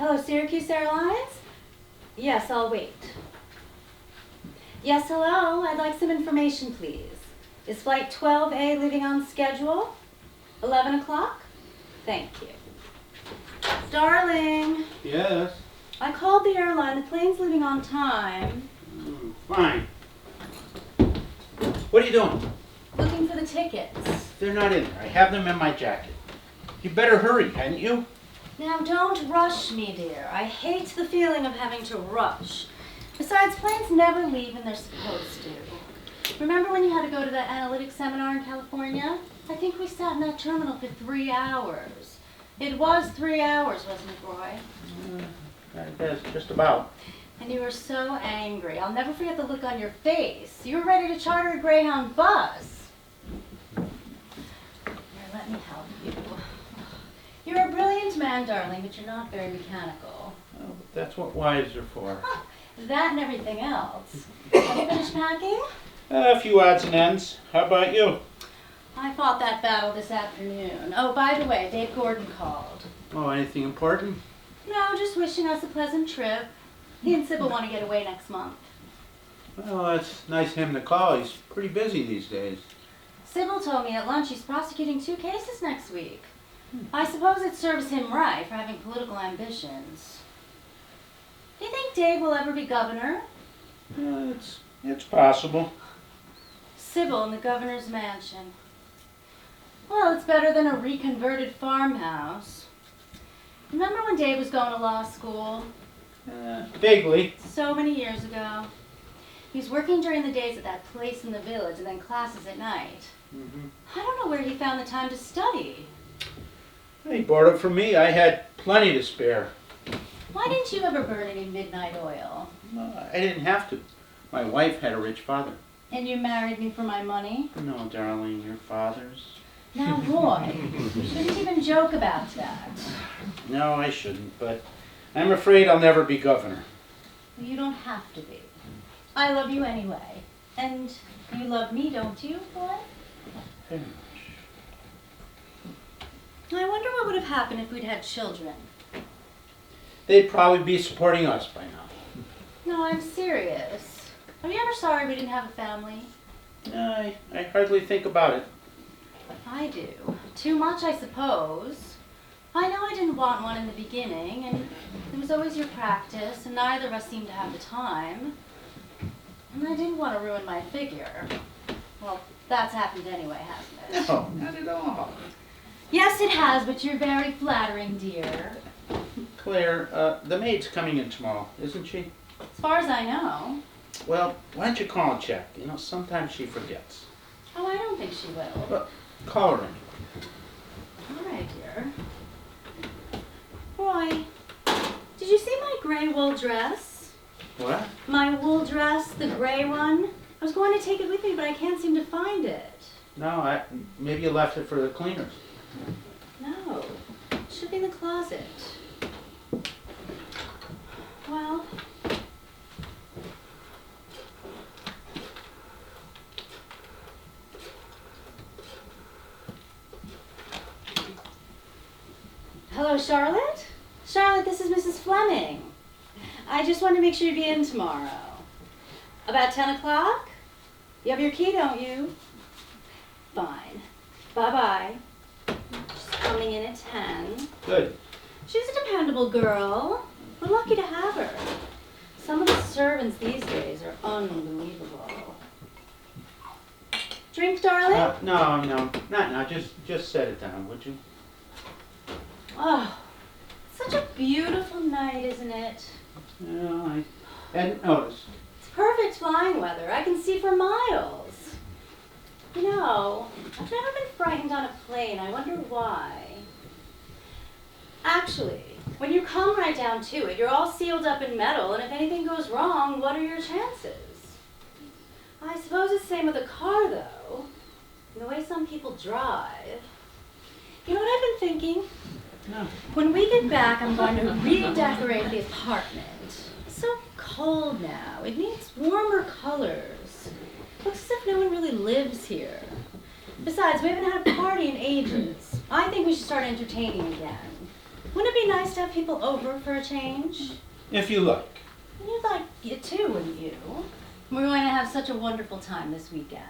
Hello, Syracuse Airlines? Yes, I'll wait. Yes, hello. I'd like some information, please. Is flight 12A leaving on schedule? 11 o'clock? Thank you. Darling. Yes? I called the airline. The plane's leaving on time. Fine. What are you doing? Looking for the tickets. They're not in there. I have them in my jacket. You better hurry, hadn't you? Now, don't rush me, dear. I hate the feeling of having to rush. Besides, planes never leave when they're supposed to. Remember when you had to go to that analytics seminar in California? I think we sat in that terminal for 3 hours. It was 3 hours, wasn't it, Roy? I guess, just about. And you were so angry. I'll never forget the look on your face. You were ready to charter a Greyhound bus. Here, let me help you. You're a brilliant man, darling, but you're not very mechanical. Oh, that's what wives are for. That and everything else. Have you finished packing? A few odds and ends. How about you? I fought that battle this afternoon. Oh, by the way, Dave Gordon called. Oh, anything important? No, just wishing us a pleasant trip. He and Sybil want to get away next month. Well, that's nice of him to call. He's pretty busy these days. Sybil told me at lunch he's prosecuting 2 cases next week. I suppose it serves him right for having political ambitions. Do you think Dave will ever be governor? It's possible. Sybil in the governor's mansion. Well, it's better than a reconverted farmhouse. Remember when Dave was going to law school? Vaguely. So many years ago. He was working during the days at that place in the village and then classes at night. I don't know where he found the time to study. He borrowed it from me. I had plenty to spare. Why didn't you ever burn any midnight oil? I didn't have to. My wife had a rich father. And you married me for my money? No, darling, your father's. Now, Roy, you shouldn't even joke about that. No, I shouldn't, but I'm afraid I'll never be governor. You don't have to be. I love you anyway. And you love me, don't you, Roy? Very much. I wonder what would have happened if we'd had children. They'd probably be supporting us by now. No, I'm serious. Are you ever sorry we didn't have a family? I hardly think about it. I do. Too much, I suppose. I know I didn't want one in the beginning, and it was always your practice, and neither of us seemed to have the time. And I didn't want to ruin my figure. Well, that's happened anyway, hasn't it? No, not at all. Yes, it has, but you're very flattering, dear. Claire, the maid's coming in tomorrow, isn't she? As far as I know. Well, why don't you call and check? You know, sometimes she forgets. Oh, I don't think she will. Well, call her in. All right, dear. Roy, did you see my gray wool dress? What? My wool dress, the gray one? I was going to take it with me, but I can't seem to find it. No, maybe you left it for the cleaners. No, it should be in the closet. Well, hello, Charlotte? Charlotte, this is Mrs. Fleming. I just wanted to make sure you'd be in tomorrow. About 10 o'clock? You have your key, don't you? Fine. Bye-bye. She's coming in at 10. Good. She's a dependable girl. We're lucky to have her. Some of the servants these days are unbelievable. Drink, darling? No, not now. Just set it down, would you? Oh, such a beautiful night, isn't it? No, I hadn't noticed. It's perfect flying weather. I can see for miles. You know, I've never been frightened on a plane. I wonder why. Actually, when you come right down to it, you're all sealed up in metal, and if anything goes wrong, what are your chances? I suppose it's the same with a car, though, and the way some people drive. You know what I've been thinking? No. When we get back, I'm going to redecorate the apartment. It's so cold now. It needs warmer colors. Looks as if no one really lives here. Besides, we haven't had a party in ages. I think we should start entertaining again. Wouldn't it be nice to have people over for a change? If you like. You'd like it too, wouldn't you? We're going to have such a wonderful time this weekend.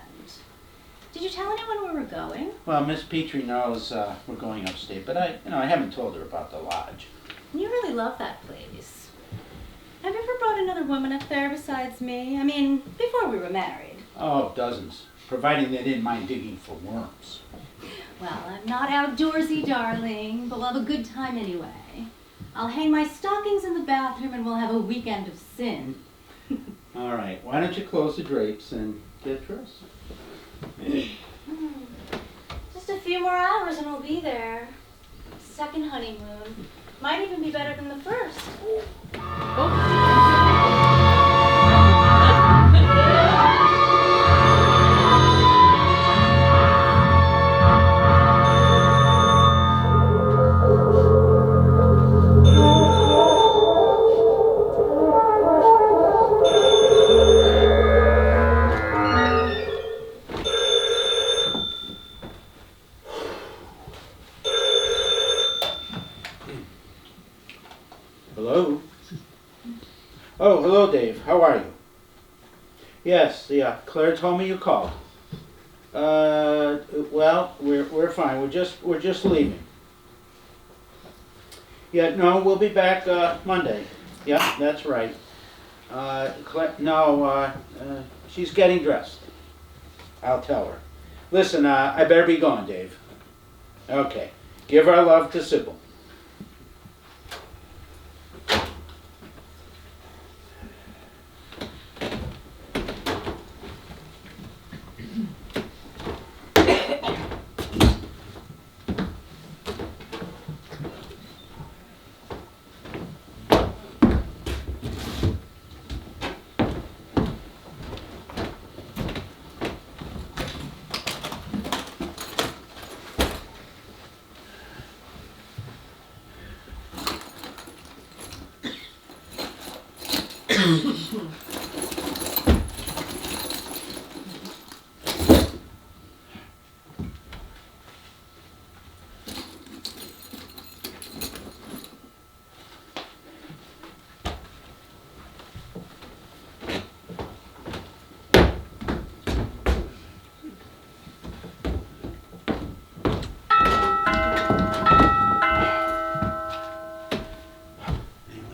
Did you tell anyone where we're going? Well, Miss Petrie knows we're going upstate, but I haven't told her about the lodge. You really love that place. Have you ever brought another woman up there besides me? I mean, before we were married. Oh, dozens. Providing they didn't mind digging for worms. Well, I'm not outdoorsy, darling, but we'll have a good time anyway. I'll hang my stockings in the bathroom and we'll have a weekend of sin. All right, why don't you close the drapes and get dressed? Just a few more hours and we'll be there. Second honeymoon. Might even be better than the first. Hello? Oh, hello, Dave. How are you? Yes, yeah. Claire told me you called. Well, we're fine. We're just leaving. Yeah, no, we'll be back Monday. Yeah, that's right. She's getting dressed. I'll tell her. Listen, I better be going, Dave. Okay. Give our love to Sybil.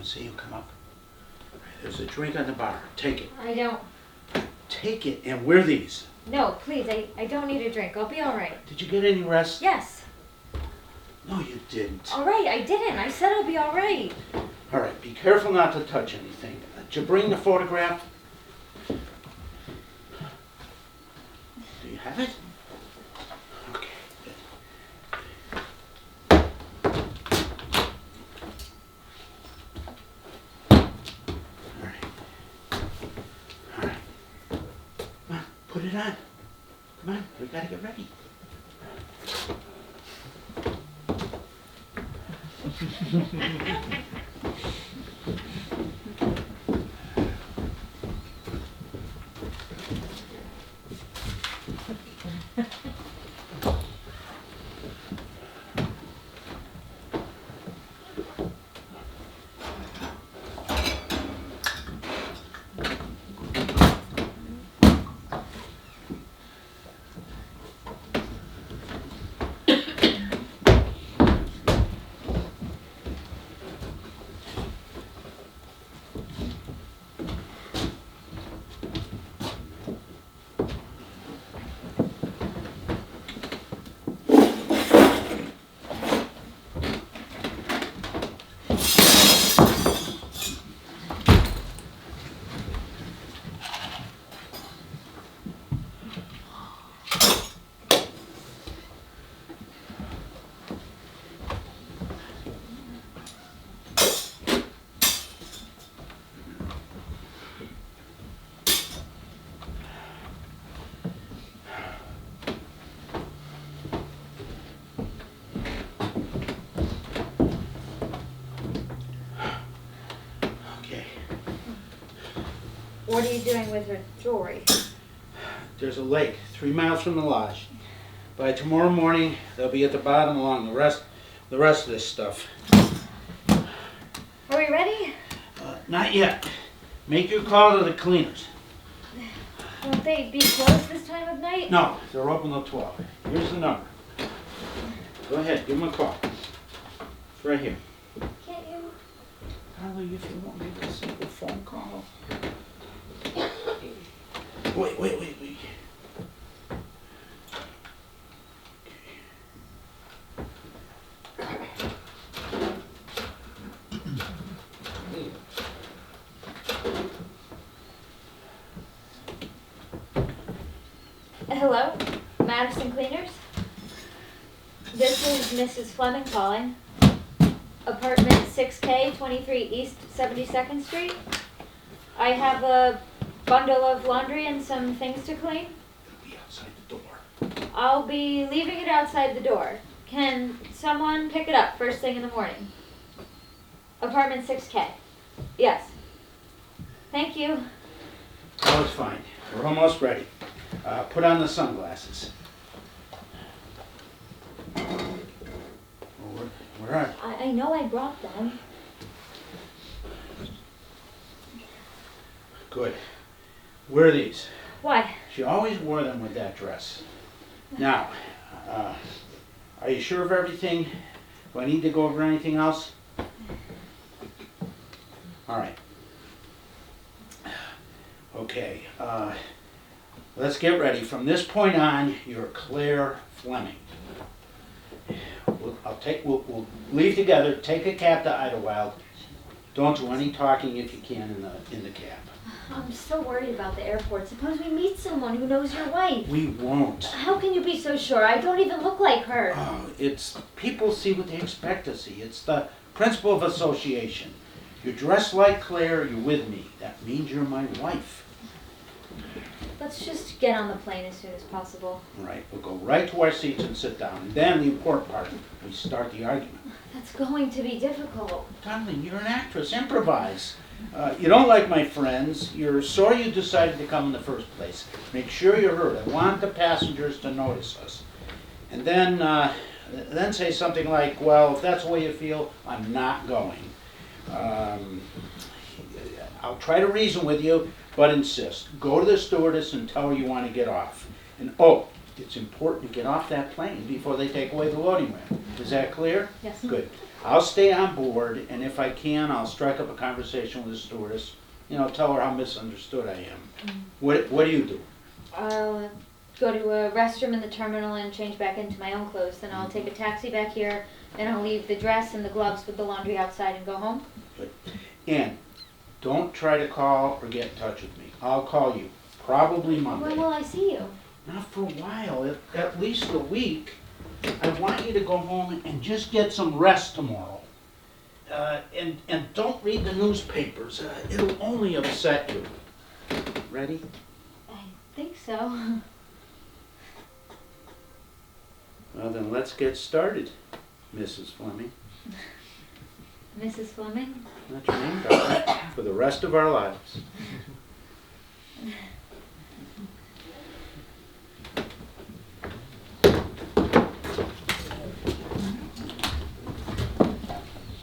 See you come up. There's a drink on the bar. Take it. I don't. Take it and wear these. No, please, I don't need a drink. I'll be all right. Did you get any rest? Yes. No, you didn't. All right, I didn't. I said I'll be all right. All right, be careful not to touch anything. Did you bring the photograph? Do you have it? Okay, good. All right. All right. Come on, put it on. Come on, we gotta get ready. What are you doing with her jewelry? There's a lake 3 miles from the lodge. By tomorrow morning, they'll be at the bottom along the rest of this stuff. Not yet. Make your call to the cleaners. Won't they be closed this time of night? No, they're open till 12. Here's the number. Go ahead, give them a call. It's right here. Can't you? Holly, if you want me to simple phone call. Wait. Hello? Madison Cleaners? This is Mrs. Fleming calling. Apartment 6K, 23 East 72nd Street. I have a bundle of laundry and some things to clean. It'll be outside the door. I'll be leaving it outside the door. Can someone pick it up first thing in the morning? Apartment 6K. Yes. Thank you. Oh, it's fine. We're almost ready. Put on the sunglasses. Where are they? I know I brought them. Good. Where are these? Why? She always wore them with that dress. Now, are you sure of everything? Do I need to go over anything else? All right. Okay. Let's get ready. From this point on, you're Claire Fleming. We'll leave together. Take a cab to Idlewild. Don't do any talking if you can in the cab. I'm so worried about the airport. Suppose we meet someone who knows your wife. We won't. How can you be so sure? I don't even look like her. Oh, it's people see what they expect to see. It's the principle of association. You're dressed like Claire. You're with me. That means you're my wife. Let's just get on the plane as soon as possible. All right, we'll go right to our seats and sit down. And then the important part, we start the argument. That's going to be difficult. Darling, you're an actress. Improvise. You don't like my friends. You're sorry you decided to come in the first place. Make sure you're heard. I want the passengers to notice us. And then say something like, well, if that's the way you feel, I'm not going. I'll try to reason with you, but insist. Go to the stewardess and tell her you want to get off. And it's important to get off that plane before they take away the loading ramp. Is that clear? Yes. Good. I'll stay on board, and if I can, I'll strike up a conversation with the stewardess. Tell her how misunderstood I am. What do you do? I'll go to a restroom in the terminal and change back into my own clothes. Then I'll take a taxi back here, and I'll leave the dress and the gloves with the laundry outside and go home. Good. And don't try to call or get in touch with me. I'll call you, probably Monday. When will I see you? Not for a while, at least a week. I want you to go home and just get some rest tomorrow. And don't read the newspapers. It'll only upset you. Ready? I think so. Well, then let's get started, Mrs. Fleming. Mrs. Fleming? That's your name, darling, for the rest of our lives.